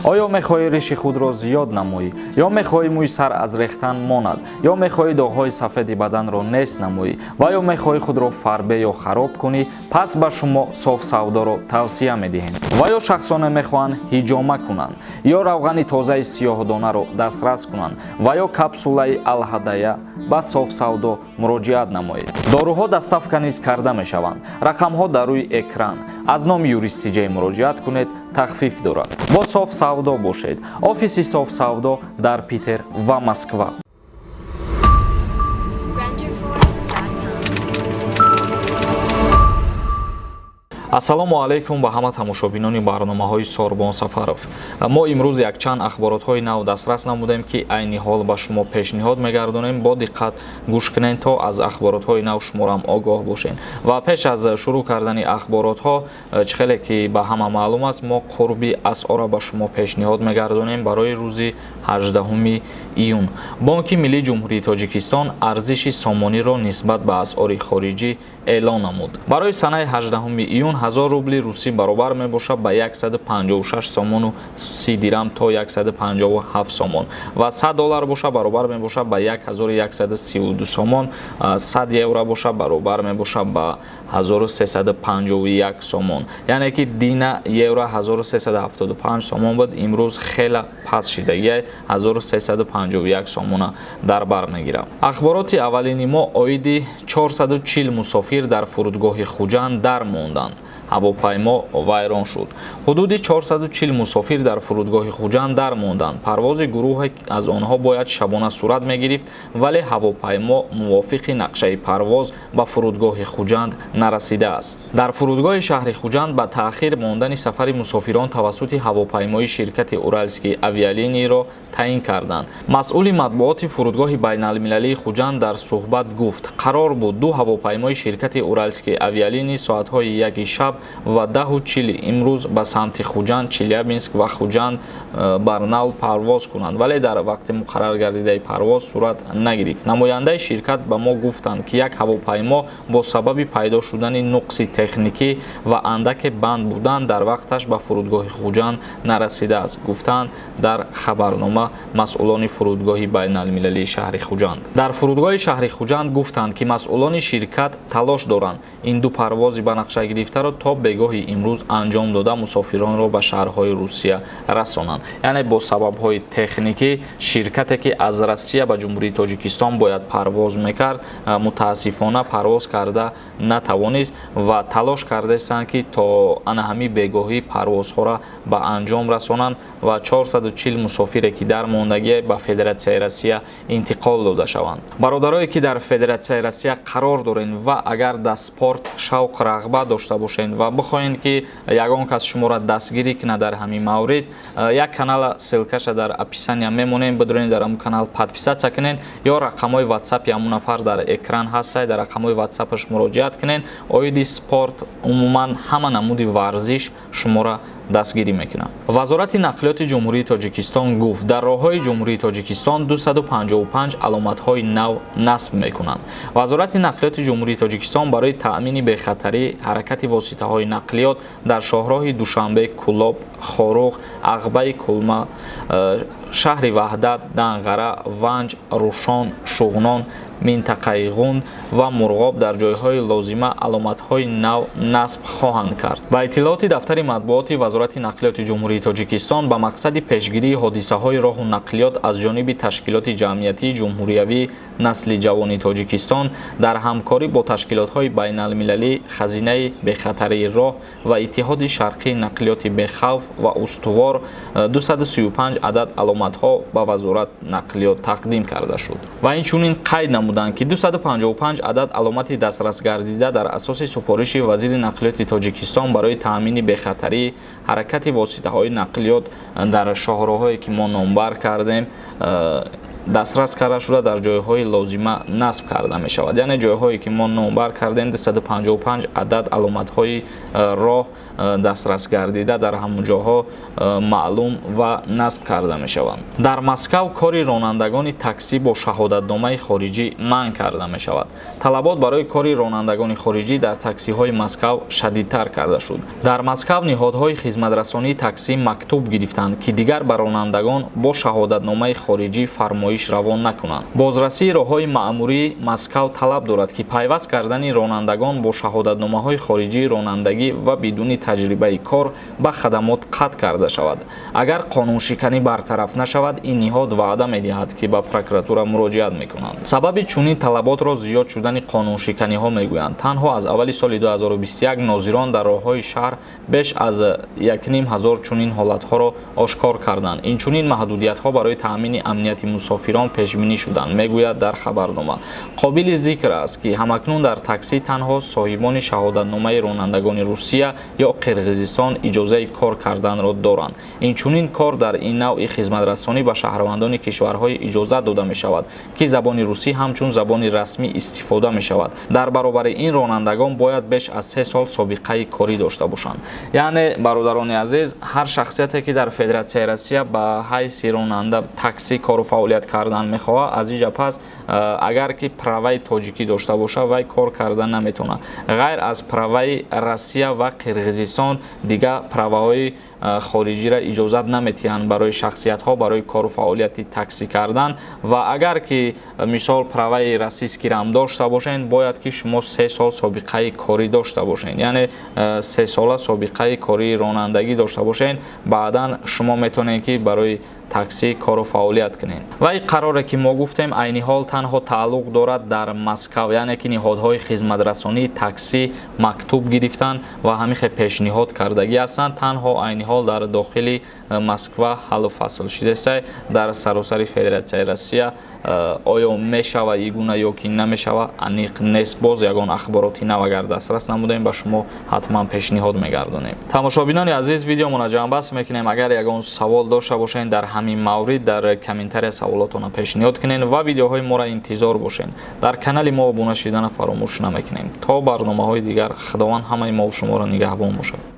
آیا می‌خواهی ریش خود را زیاد نمایی یا می‌خواهی موی سر از ریختن ماند یا می‌خواهی داغ‌های سفید بدن را نیست نمایی و یا می‌خواهی خود را فربه یا خراب کنی، پس به شما صاف سودا را توصیه می‌دهیم. و یا شخصانه می‌خواهند حجامه کنند یا روغن تازه سیاه‌دانه را دسترس کنند و یا کپسوله الهدایه به صاف سودا مراجعت نمایید. داروها دست‌افکنی نیز کرده می‌شوند. رقم‌ها در روی اکران. از نام یوریست جی مراجعت کنید، تخفیف دارد. با صاف سودا باشید. آفیس صاف سودا در پیتر و مسکو. ассалому алайкум ба ҳама тамошобинони барномаҳои Сорбон Сафаров. мо имрӯз якчанд ахборотҳои нав дастрас намудем, ки айни ҳол ба шумо пешниҳод мегардонем. Бо диққат гӯш кунед то аз ахборотҳои нав шуморам огоҳ бошед. Ва пеш аз шурӯъ кардани ахборотҳо, чӣ хеле ки ба ҳама маълум аст, мо қурби асъора ба шумо пешниҳод мегардонем барои рӯзи 18 июн. Бонки Миллии Ҷумҳурии Тоҷикистон арзиши сомониро нисбат ба асъори хориҷӣ эълон намуд. Барои санаи 18 июн 1000 рубли русӣ баробар мебошад ба 156 сомону 30 дирам то 157 сомон ва $100 бошад баробар мебошад ба 1132 сомон, 100 евро бошад баробар мебошад ба 1351 сомон. Яъне ки дина евро 1375 сомон буд, имрӯз хела паст шида, 1351 сомона дар бар мегирад. Ахбороти аввалини мо оиди 440 мусофир дар фурудгоҳи Хуҷанд дар монданд. ҳавопаймо вайрон шуд. ҳудуди 440 мусофир дар фурудгоҳи Хуҷанд дар монданд. Парвози гурӯҳе аз онҳо бояд шабона сурат мегирифт, вале ҳавопаймо мувофиқи нақшаи парвоз ба фурудгоҳи Хуҷанд нарасидааст. Дар фурудгоҳи шаҳри Хуҷанд ба таъхир мондани сафари мусофирон тавассути ҳавопаймои ширкати Уральские авиалинииро таъин карданд. Масъули матбуоти фурудгоҳи байналмилалии Хуҷанд дар суҳбат гуфт: қарор буд ду ҳавопаймои ширкати Уральские авиалинии соатҳои 1 шаб ва 10:40 имрӯз ба самти Хуҷанд, Челябинск ва Хуҷанд барнавл парвоз кунанд, вале дар вақти муқаррар гардидаи парвоз сурат нагирифт. Намояндаи ширкат ба мо гуфтанд, ки як ҳавопаймо бо сабаби пайдо шудани нуқси техникӣ ва андаке банд будан дар вақташ ба фурудгоҳи Хуҷанд нарасидааст, гуфтанд дар хабарнома масъулони фурудгоҳи байналмилалии шаҳри Хуҷанд. Дар фурудгоҳи шаҳри Хуҷанд гуфтанд, ки масъулони ширкат талош доранд ин ду парвози ба нақша гирифтаро то бегоҳи имрӯз анҷом дода мусофиронро ба шаҳрҳои Русия расонанд. Яъне бо сабабҳои техникӣ ширкате ки аз Россия ба Ҷумҳурии Тоҷикистон бояд парвоз мекард, мутаассифона парвоз карда натавонист ва талош кардастанд, ки то ана ҳамин бегоҳӣ парвозҳоро ба анҷом расонанд ва 440 мусофире ки дар мондагӣ ба Федератсияи Россия интиқол дода шаванд. Бародарое ки дар Федератсияи Россия қарор дорен ва агар дар спорт шавқ рағбат дошта бошед ва бихоҳед ки ягон кас шуморо дастгирӣ кунад дар ҳамин маврид, як канала ссилкаша дар описания мемонем, бидуред дар ҳамин канал подписатсия кунед ё рақамҳои ватсапи ҳамун нафар дар экран ҳастад, дар рақамҳои ватсапаш муроҷиат кунед. Оиди спорт умуман ҳама намуди варзиш шуморо дастгирӣ мекунад. Вазорати нақлиёти Ҷумҳурии Тоҷикистон гуфт, дар роҳҳои Ҷумҳурии Тоҷикистон 255 аломатҳои нав насб мекунанд. Вазорати нақлиёти Ҷумҳурии Тоҷикистон барои таъмини бехатарии ҳаракати воситаҳои нақлиёт дар шоҳроҳи Душанбе, Кулоб, Хорух, Ағбаи Кулма, шаҳри Ваҳдат, Данғара, Ванҷ, Рӯшон, Шуғнон, минтақаи Ғунд ва Мурғоб дар ҷойҳои лозима аломатҳои нав насб хоҳанд кард. Ба иттилооти дафтари матбуоти Вазорати нақлиёти Ҷумҳурии Тоҷикистон ба мақсади пешгирии ҳодисаҳои роҳу нақлиёт аз ҷониби ташкилоти ҷамъиятии ҷумҳуриявии насли ҷавони Тоҷикистон дар ҳамкорӣ бо ташкилотҳои байналмилалӣ, Хазинаи бехатарии роҳ ва Иттиҳоди шарқии нақлиёти бехавф ва устувор 235 адад аломатҳо ба Вазорат нақлиёт тақдим карда шуд. Ва инчунин қайд намуданд, ки 255 адад аломати дастрасгардида дар асоси супориши Вазири нақлиёти Тоҷикистон барои таъмини бехатарии ҳаракати воситаҳои нақлиёт дар шоҳроҳое ки мо номбар кардем дастрас карда шуда дар ҷойҳои лозима насб карда мешавад. Яъне ҷойҳое ки мо номбар кардем 255 адад аломатҳои роҳ дастрас гардида дар ҳамон ҷоҳо маълум ва насб карда мешаванд. дар Москав кори ронандагони таксӣ бо шаҳодатномаи хориҷӣ манъ карда мешавад. талабот барои кори ронандагони хориҷӣ дар таксиҳои Москав шадидтар карда шуд. дар Москав ниҳодҳои хизматрасонии таксӣ мактуб гирифтанд ки дигар ба ронандагон бо шаҳодатномаи хориҷӣ фармоиш равон накунанд. бозрасии роҳҳои маъмурии Москав талаб дорад ки пайваст кардани ронандагон бо шаҳодатномаҳои хориҷии ронандагӣ ва бидуни таҷрибаи кор ба хадамот қатъ карда шавад. агар қонуншиканӣ бартараф нашавад, ин ниҳод ваъда медиҳад ки ба прокуратура муроҷиат мекунанд. сабаби чунин талаботро зиёд шудани қонуншиканиҳо мегӯянд. танҳо аз аввали соли 2021 нозирон дар роҳҳои шаҳр беш аз 1500 чунин ҳолатҳоро ошкор карданд. инчунин маҳдудиятҳо барои таъмини амнияти мусофирон пешбинӣ шуданд, мегӯяд дар хабарнома. қобили зикр аст ки ҳамакнун дар таксӣ танҳо соҳибони шаҳодатномаи ронандагони Русия ё Қирғизистон иҷозаи кор карданро доранд. инчунин кор дар ин навъи хизматрасонӣ ба шаҳрвандони кишварҳои иҷозат дода мешавад ки забони русӣ ҳамчун забони расмӣ истифода мешавад. дар баробари ин ронандагон бояд беш аз 3 сол собиқаи корӣ дошта бошанд. яъне бародарони азиз, ҳар шахсияте ки дар Федератсияи Россия ба ҳайси ронанда таксӣ кору фаъолият кардан мехоҳад, аз инҷа пас агар ки праваи тоҷикӣ дошта боша, вай кор кардан наметавонад. ғайр аз праваи Россия ва Қирғизистон дигар праваҳои хориҷиро иҷозат наметиҳанд барои шахсиятҳо барои кору фаъолияти таксӣ кардан. ва агар ки мисол праваи российскиам дошта бошед, бояд ки шумо 3 сол собиқаи корӣ дошта бошед, яъне 3 сола собиқаи кории ронандагӣ дошта бошед. баъдан шумо метавонед ки барои таксӣ кору фаъолият кунед. ва ин қароре ки мо гуфтем айни ҳол танҳо тааллуқ дорад дар Москав, яъне ки ниҳодҳои хизматрасонии таксӣ мактуб гирифтанд ва ҳамихе пешниҳод кардагӣ ҳастанд. танҳо айни ҳол дар дохили Москва ҳаллу фасл шудааст. дар саросари Федератсияи Россия оё мешава ин гуна ё ки намешава, аниқ нест. боз ягон ахбороти нав агар дастрас намудем, ба шумо ҳатман пешниҳод мегардонем. тамошобинони азиз, видеомона ҷамъбаст мекунем. агар ягон савол дошта бошед дар ҳамин маврид, дар комментария саволотона пешниҳод кунед ва видеоҳои моро интизор бошед. дар канали мо обуна шудана фаромӯш намекунем. то барномаҳои дигар, худованд ҳамаи мо шуморо нигаҳбон бошад.